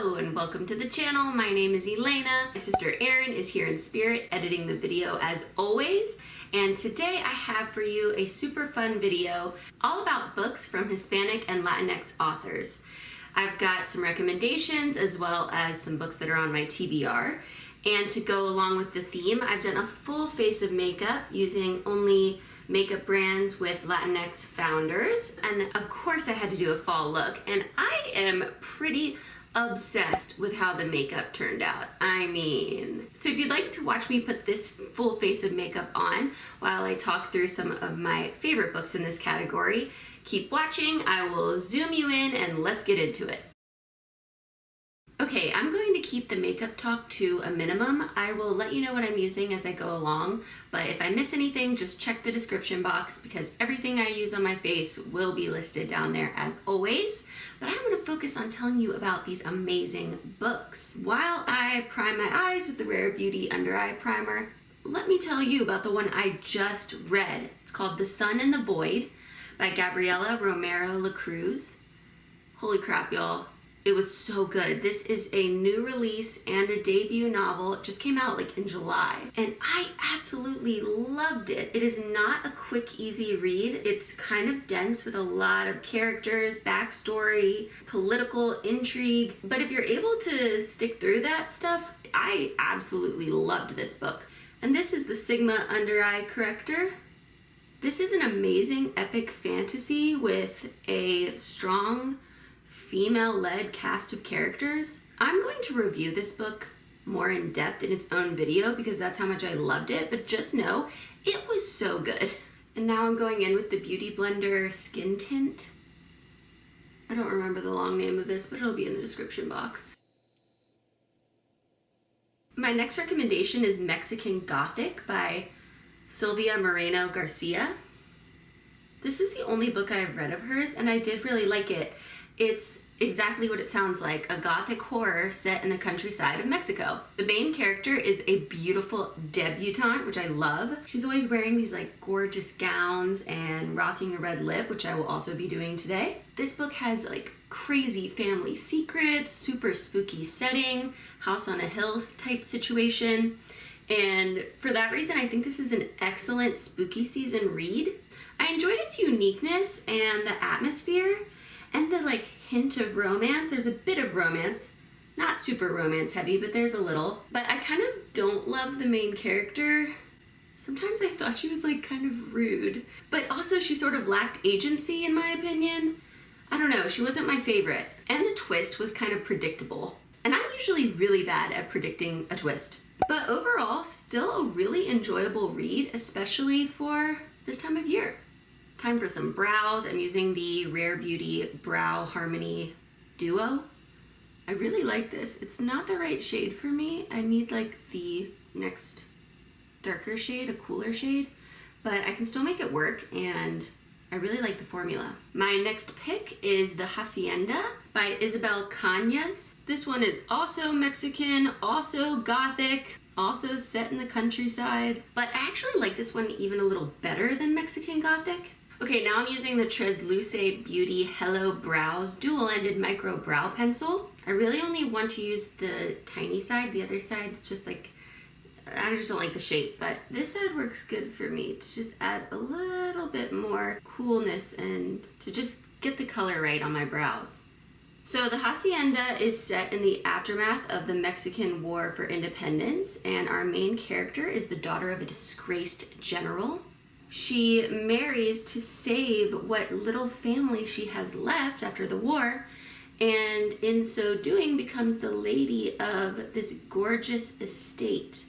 Hello and welcome to the channel. My name is Elena. My sister Erin is here in spirit editing the video as always. And today I have for you a super fun video all about books from Hispanic and Latinx authors. I've got some recommendations as well as some books that are on my TBR. And to go along with the theme, I've done a full face of makeup using only makeup brands with Latinx founders. And of course I had to do a fall look, and I am pretty obsessed with how the makeup turned out. So if you'd like to watch me put this full face of makeup on while I talk through some of my favorite books in this category, keep watching. I will zoom you in and let's get into it. Okay, I'm going to keep the makeup talk to a minimum. I will let you know what I'm using as I go along, but if I miss anything, just check the description box because everything I use on my face will be listed down there as always. But I'm going to focus on telling you about these amazing books. While I prime my eyes with the Rare Beauty Under Eye Primer, let me tell you about the one I just read. It's called The Sun and the Void by Gabriela Romero-Lacruz. Holy crap, y'all. It was so good. This is a new release and a debut novel. It just came out like in July, and I absolutely loved it. It is not a quick, easy read. It's kind of dense with a lot of characters, backstory, political intrigue, but if you're able to stick through that stuff, I absolutely loved this book. And this is the Sigma Under Eye Corrector. This is an amazing epic fantasy with a strong female-led cast of characters. I'm going to review this book more in depth in its own video because that's how much I loved it, but just know it was so good. And now I'm going in with the BeautyBlender Skin Tint. I don't remember the long name of this, but it'll be in the description box. My next recommendation is Mexican Gothic by Silvia Moreno-Garcia. This is the only book I've read of hers, and I did really like it. It's exactly what it sounds like, a gothic horror set in the countryside of Mexico. The main character is a beautiful debutante, which I love. She's always wearing these like gorgeous gowns and rocking a red lip, which I will also be doing today. This book has like crazy family secrets, super spooky setting, house on a hill type situation. And for that reason, I think this is an excellent spooky season read. I enjoyed its uniqueness and the atmosphere, and the like hint of romance. There's a bit of romance, not super romance heavy, but there's a little. But I kind of don't love the main character. Sometimes I thought she was like kind of rude, but also she sort of lacked agency in my opinion. I don't know, she wasn't my favorite. And the twist was kind of predictable. And I'm usually really bad at predicting a twist. But overall, still a really enjoyable read, especially for this time of year. Time for some brows. I'm using the Rare Beauty Brow Harmony Duo. I really like this. It's not the right shade for me. I need like the next darker shade, a cooler shade, but I can still make it work, and I really like the formula. My next pick is the Hacienda by Isabel Canas. This one is also Mexican, also Gothic, also set in the countryside, but I actually like this one even a little better than Mexican Gothic. Okay, now I'm using the Tresluce Beauty Hello Brows Dual-Ended Micro Brow Pencil. I really only want to use the tiny side. The other side's just like, I just don't like the shape, but this side works good for me to just add a little bit more coolness and to just get the color right on my brows. So the Hacienda is set in the aftermath of the Mexican War for Independence, and our main character is the daughter of a disgraced general. She marries to save what little family she has left after the war, and in so doing becomes the lady of this gorgeous estate,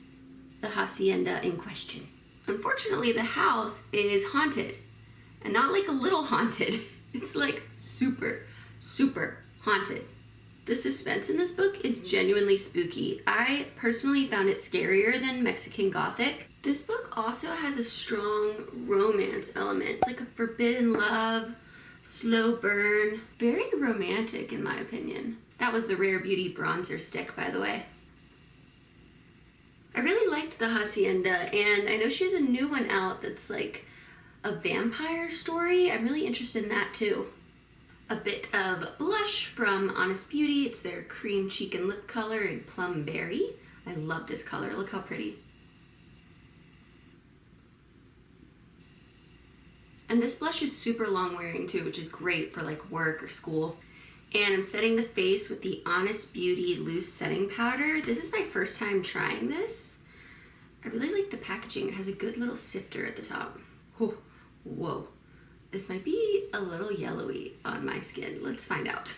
the hacienda in question. Unfortunately, the house is haunted, and not like a little haunted. It's like super, super haunted. The suspense in this book is genuinely spooky. I personally found it scarier than Mexican Gothic. This book also has a strong romance element. It's like a forbidden love, slow burn, very romantic in my opinion. That was the Rare Beauty bronzer stick, by the way. I really liked the Hacienda, and I know she has a new one out that's like a vampire story. I'm really interested in that too. A bit of blush from Honest Beauty. It's their cream cheek and lip color in Plum Berry. I love this color. Look how pretty. And this blush is super long wearing too, which is great for like work or school. And I'm setting the face with the Honest Beauty Loose Setting Powder. This is my first time trying this. I really like the packaging. It has a good little sifter at the top. Whoa, whoa. This might be a little yellowy on my skin. Let's find out.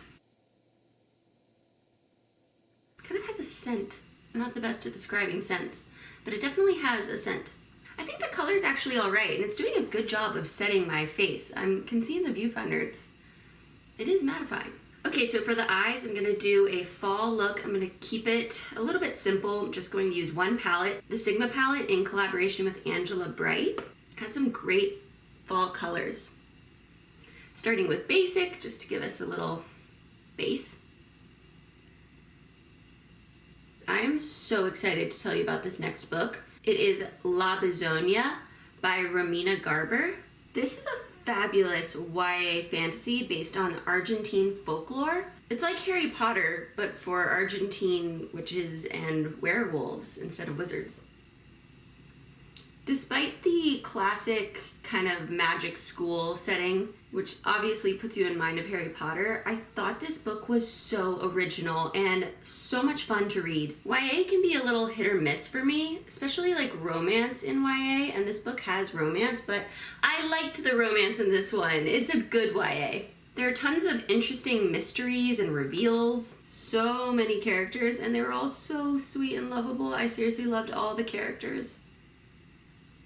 It kind of has a scent. I'm not the best at describing scents, but it definitely has a scent. I think the color is actually all right, and it's doing a good job of setting my face. I can see in the viewfinder, it is mattifying. Okay, so for the eyes, I'm gonna do a fall look. I'm gonna keep it a little bit simple. I'm just going to use one palette. The Sigma palette in collaboration with Angela Bright has some great fall colors. Starting with basic, just to give us a little base. I am so excited to tell you about this next book. It is Lobizona by Romina Garber. This is a fabulous YA fantasy based on Argentine folklore. It's like Harry Potter, but for Argentine witches and werewolves instead of wizards. Despite the classic kind of magic school setting, which obviously puts you in mind of Harry Potter, I thought this book was so original and so much fun to read. YA can be a little hit or miss for me, especially like romance in YA, and this book has romance, but I liked the romance in this one. It's a good YA. There are tons of interesting mysteries and reveals, so many characters, and they were all so sweet and lovable. I seriously loved all the characters.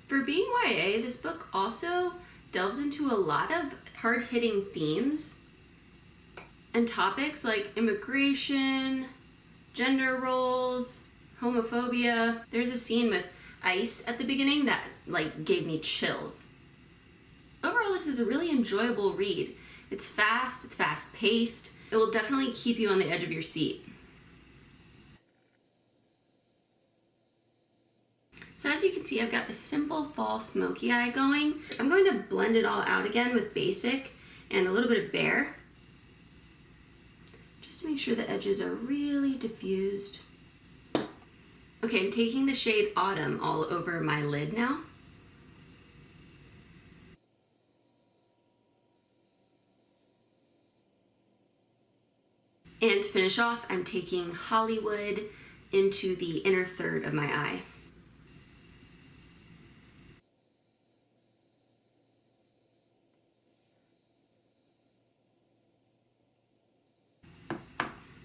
For being YA, this book also delves into a lot of hard-hitting themes and topics like immigration, gender roles, homophobia. There's a scene with ice at the beginning that like gave me chills. Overall, this is a really enjoyable read. It's fast-paced. It will definitely keep you on the edge of your seat. So as you can see, I've got a simple fall smoky eye going. I'm going to blend it all out again with basic and a little bit of bare, just to make sure the edges are really diffused. Okay, I'm taking the shade Autumn all over my lid now. And to finish off, I'm taking Hollywood into the inner third of my eye.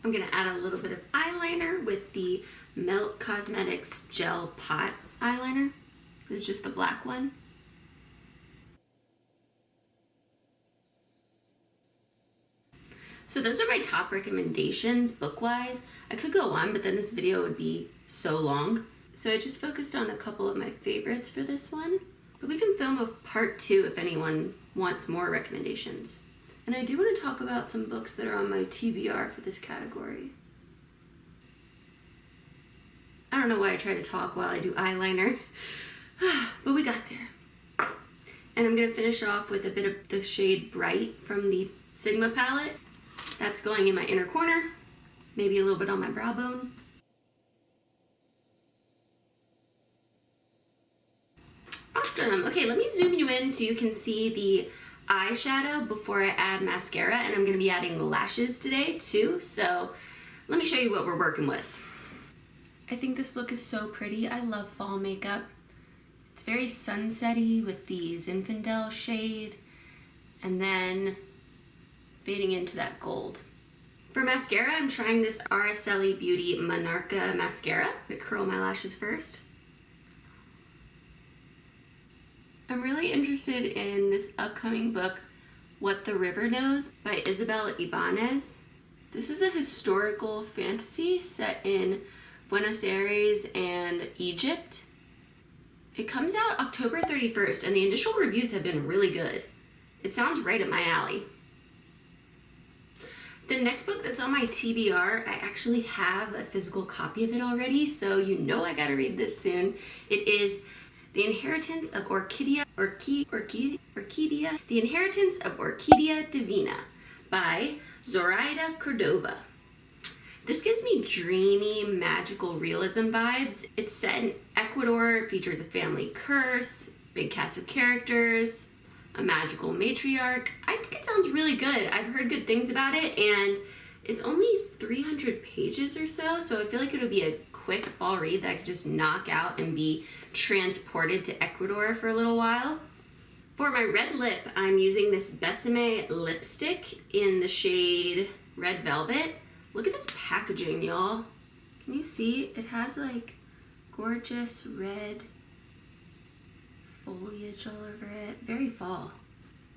I'm gonna add a little bit of eyeliner with the Melt Cosmetics Gel Pot eyeliner. This is just the black one. So those are my top recommendations book-wise. I could go on, but then this video would be so long. So I just focused on a couple of my favorites for this one, but we can film a part 2 if anyone wants more recommendations. And I do want to talk about some books that are on my TBR for this category. I don't know why I try to talk while I do eyeliner, but we got there. And I'm going to finish off with a bit of the shade Bright from the Sigma palette. That's going in my inner corner, maybe a little bit on my brow bone. Awesome. Okay, let me zoom you in so you can see the eyeshadow before I add mascara, and I'm going to be adding lashes today too, so let me show you what we're working with. I think this look is so pretty. I love fall makeup. It's very sunsetty with the Zinfandel shade and then fading into that gold. For mascara, I'm trying this RSLE Beauty Monarcha mascara. I'm going to curl my lashes first. I'm really interested in this upcoming book, What the River Knows by Isabel Ibanez. This is a historical fantasy set in Buenos Aires and Egypt. It comes out October 31st, and the initial reviews have been really good. It sounds right up my alley. The next book that's on my TBR, I actually have a physical copy of it already, so you know I gotta read this soon. It is The Inheritance of Orquidea, The Inheritance of Orquidea Divina by Zoraida Cordova. This gives me dreamy, magical realism vibes. It's set in Ecuador, features a family curse, big cast of characters, a magical matriarch. I think it sounds really good. I've heard good things about it, and it's only 300 pages or so, so I feel like it'll be a quick fall read that I could just knock out and be transported to Ecuador for a little while. For my red lip, I'm using this Besame lipstick in the shade Red Velvet. Look at this packaging, y'all. Can you see? It has like gorgeous red foliage all over it. Very fall.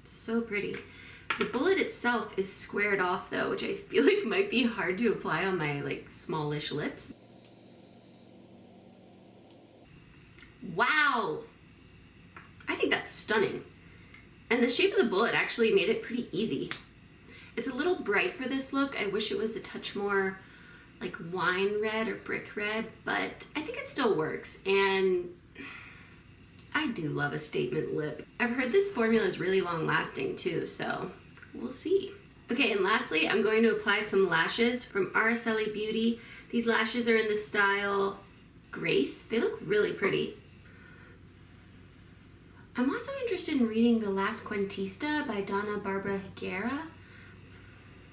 So pretty. The bullet itself is squared off though, which I feel like might be hard to apply on my like smallish lips. Wow! I think that's stunning. And the shape of the bullet actually made it pretty easy. It's a little bright for this look. I wish it was a touch more like wine red or brick red, but I think it still works. And I do love a statement lip. I've heard this formula is really long lasting too, so we'll see. Okay, and lastly, I'm going to apply some lashes from Araceli Beauty. These lashes are in the style Grace. They look really pretty. I'm also interested in reading The Last Cuentista by Donna Barbara Higuera.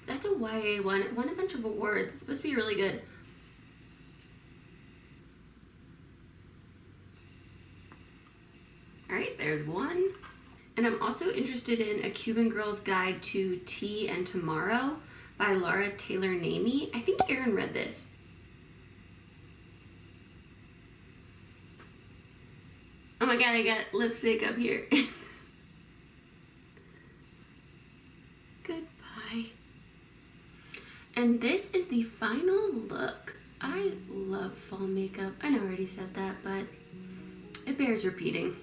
That's a YA one. It won a bunch of awards. It's supposed to be really good. All right, there's one. And I'm also interested in A Cuban Girl's Guide to Tea and Tomorrow by Laura Taylor Namey. I think Erin read this. Oh my god, I got lipstick up here. Goodbye. And this is the final look. I love fall makeup. I know I already said that, but it bears repeating.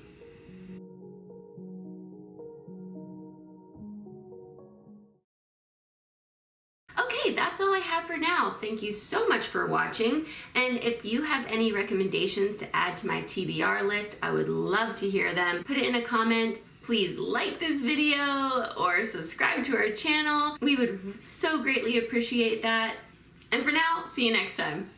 Okay, that's all I have for now. Thank you so much for watching. And if you have any recommendations to add to my TBR list, I would love to hear them. Put it in a comment. Please like this video or subscribe to our channel. We would so greatly appreciate that. And for now, see you next time.